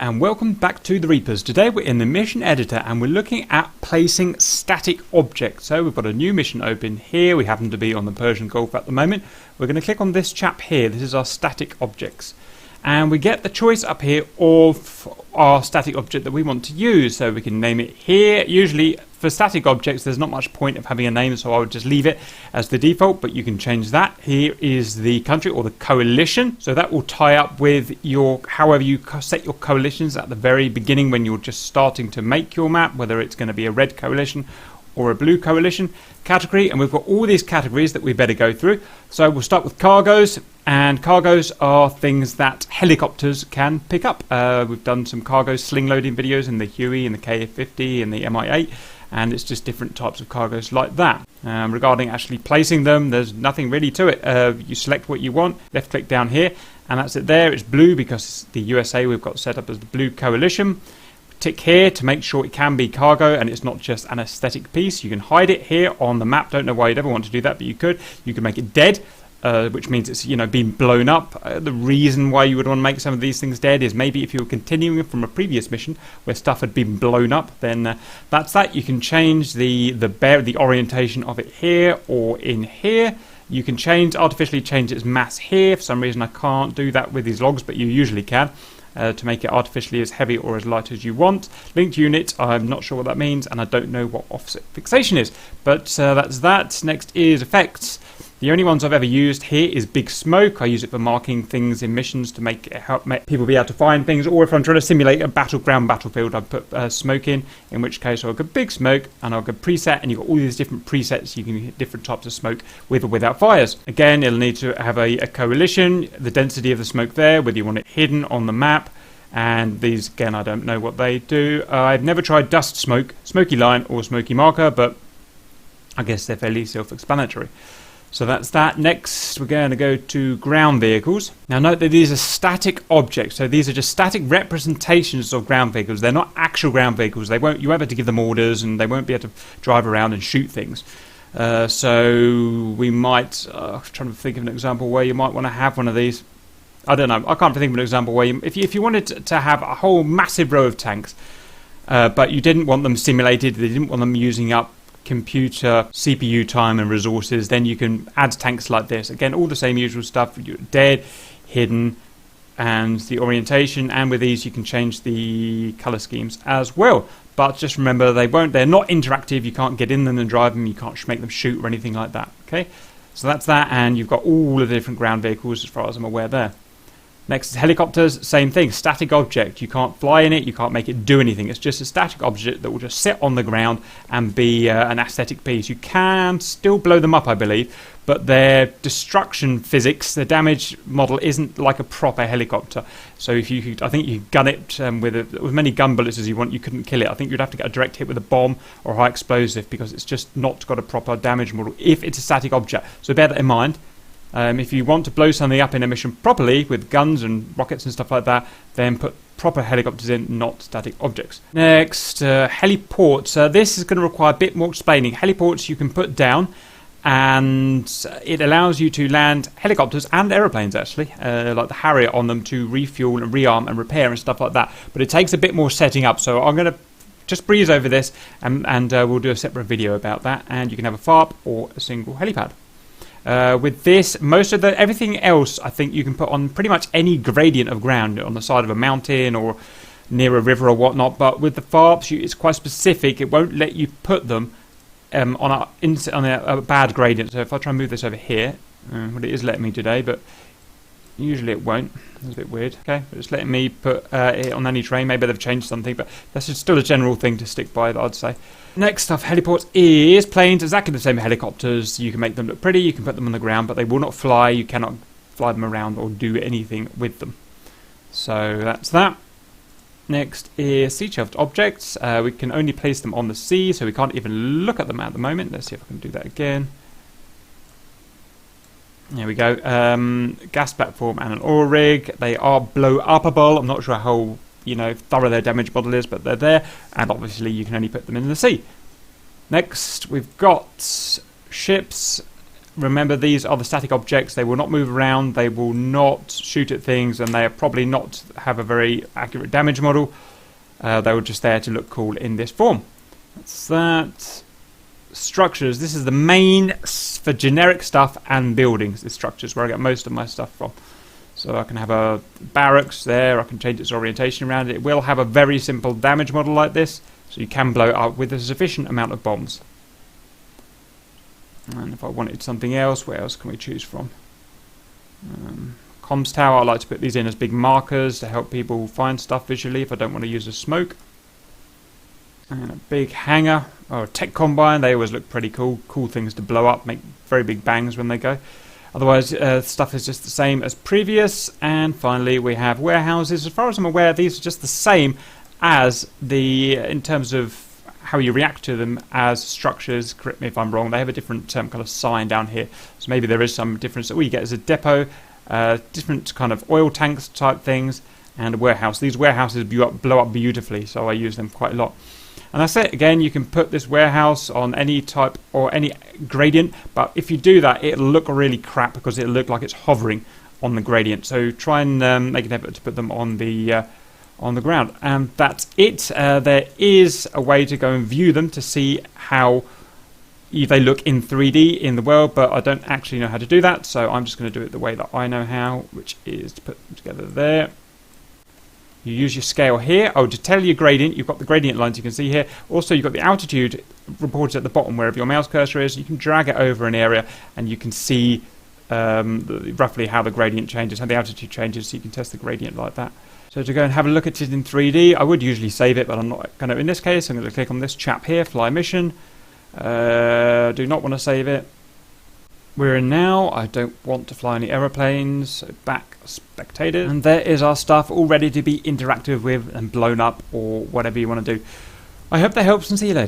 and welcome back to the Reapers. Today we're in the mission editor and we're looking at placing static objects. So we've got a new mission open here. We happen to be on the Persian Gulf at the moment. We're going to click on this chap here. This is our static objects. And we get the choice up here of our static object that we want to use. So we can name it here. Usually for static objects there's not much point of having a name, so I would just leave it as the default, but you can change that. Here is the country or the coalition. So that will tie up with your, however you set your coalitions at the very beginning when you're just starting to make your map, whether it's going to be a red coalition or a blue coalition category. And we've got all these categories that we better go through. So we'll start with cargoes, and cargoes are things that helicopters can pick up. We've done some cargo sling loading videos in the Huey and the KF-50 and the MI8, and it's just different types of cargoes like that. Regarding actually placing them, there's nothing really to it. You select what you want, left click down here, and that's it there. It's blue because it's the USA we've got set up as the blue coalition. Tick here to make sure it can be cargo and it's not just an aesthetic piece. You can hide it here on the map. Don't know why you'd ever want to do that, but you could. You can make it dead, which means it's, you know, being blown up. The reason why you would want to make some of these things dead is maybe if you were continuing from a previous mission where stuff had been blown up, then that's that. You can change the orientation of it here or in here. You can artificially change its mass here. For some reason I can't do that with these logs, but you usually can. To make it artificially as heavy or as light as you want. Linked unit, I'm not sure what that means, and I don't know what offset fixation is, but that's that. Next is effects. The only ones I've ever used here is big smoke. I use it for marking things in missions to help people be able to find things, or if I'm trying to simulate a battlefield, I put smoke in which case I'll go big smoke and I'll go preset, and you've got all these different presets. You can hit different types of smoke with or without fires. Again, it'll need to have a coalition, the density of the smoke there, whether you want it hidden on the map. And these, again, I don't know what they do. I've never tried dust smoke, smoky line or smoky marker, but I guess they're fairly self-explanatory. So that's that. Next, we're going to go to ground vehicles. Now note that these are static objects, so these are just static representations of ground vehicles. They're not actual ground vehicles. You won't have to give them orders, and they won't be able to drive around and shoot things. So we might, trying to think of an example where you might want to have one of these. I don't know. I can't think of an example where if you wanted to have a whole massive row of tanks, but you didn't want them simulated, they didn't want them using up computer CPU time and resources, then you can add tanks like this. Again, all the same usual stuff. You're dead, hidden, and the orientation. And with these, you can change the color schemes as well. But just remember, they're not interactive. You can't get in them and drive them. You can't make them shoot or anything like that. Okay, so that's that. And you've got all of the different ground vehicles as far as I'm aware there. Next is helicopters, same thing, static object. You can't fly in it, you can't make it do anything. It's just a static object that will just sit on the ground and be an aesthetic piece. You can still blow them up, I believe, but their destruction physics, the damage model isn't like a proper helicopter. So I think you could gun it with as many gun bullets as you want, you couldn't kill it. I think you'd have to get a direct hit with a bomb or a high explosive because it's just not got a proper damage model if it's a static object. So bear that in mind. If you want to blow something up in a mission properly with guns and rockets and stuff like that, then put proper helicopters in, not static objects. Next, heliports. This is going to require a bit more explaining. Heliports you can put down, and it allows you to land helicopters and aeroplanes, actually, like the Harrier on them, to refuel and rearm and repair and stuff like that. But it takes a bit more setting up, so I'm going to just breeze over this, and we'll do a separate video about that. And you can have a FARP or a single helipad. With this, everything else I think you can put on pretty much any gradient of ground on the side of a mountain or near a river or whatnot. But with the FARPs, it's quite specific. It won't let you put them on a bad gradient. So if I try and move this over here, well, it is letting me today, but usually it won't. That's a bit weird. Okay, but it's letting me put it on any terrain. Maybe they've changed something, but that's still a general thing to stick by, I'd say. Next stuff, heliports is planes, exactly the same as helicopters. You can make them look pretty, you can put them on the ground, but they will not fly. You cannot fly them around or do anything with them. So that's that. Next is Chaffed Objects. We can only place them on the sea, so we can't even look at them at the moment. Let's see if I can do that again. There we go. Gas platform and an oil rig. They are blow-upable. I'm not sure how thorough their damage model is, but they're there, and obviously you can only put them in the sea. Next, we've got ships. Remember, these are the static objects. They will not move around, they will not shoot at things, and they are probably not have a very accurate damage model. They were just there to look cool in this form. That's that. Structures. This is the main for generic stuff and buildings. The structures where I get most of my stuff from. So I can have a barracks there. I can change its orientation around it. It will have a very simple damage model like this, so you can blow it up with a sufficient amount of bombs. And if I wanted something else, where else can we choose from? Comms tower, I like to put these in as big markers to help people find stuff visually if I don't want to use a smoke. And a big hangar, or a tech combine, they always look pretty cool. Cool things to blow up, make very big bangs when they go. Otherwise, stuff is just the same as previous. And finally, we have warehouses. As far as I'm aware, these are just the same as in terms of how you react to them as structures. Correct me if I'm wrong. They have a different kind of sign down here. So maybe there is some difference. All you get is a depot, different kind of oil tanks type things, and a warehouse. These warehouses blow up beautifully, so I use them quite a lot. And that's it. Again, you can put this warehouse on any type or any gradient, but if you do that, it'll look really crap because it'll look like it's hovering on the gradient. So try and make an effort to put them on the ground. And that's it. There is a way to go and view them to see how they look in 3D in the world, but I don't actually know how to do that, so I'm just going to do it the way that I know how, which is to put them together there. You use your scale here. Oh, to tell your gradient, you've got the gradient lines you can see here. Also, you've got the altitude reported at the bottom wherever your mouse cursor is. You can drag it over an area and you can see roughly how the gradient changes, how the altitude changes, so you can test the gradient like that. So to go and have a look at it in 3D, I would usually save it, but I'm not going to in this case. I'm going to click on this chap here, fly mission. Do not want to save it. We're in now. I don't want to fly any aeroplanes, so back spectators. And there is our stuff all ready to be interacted with and blown up or whatever you want to do. I hope that helps and see you later.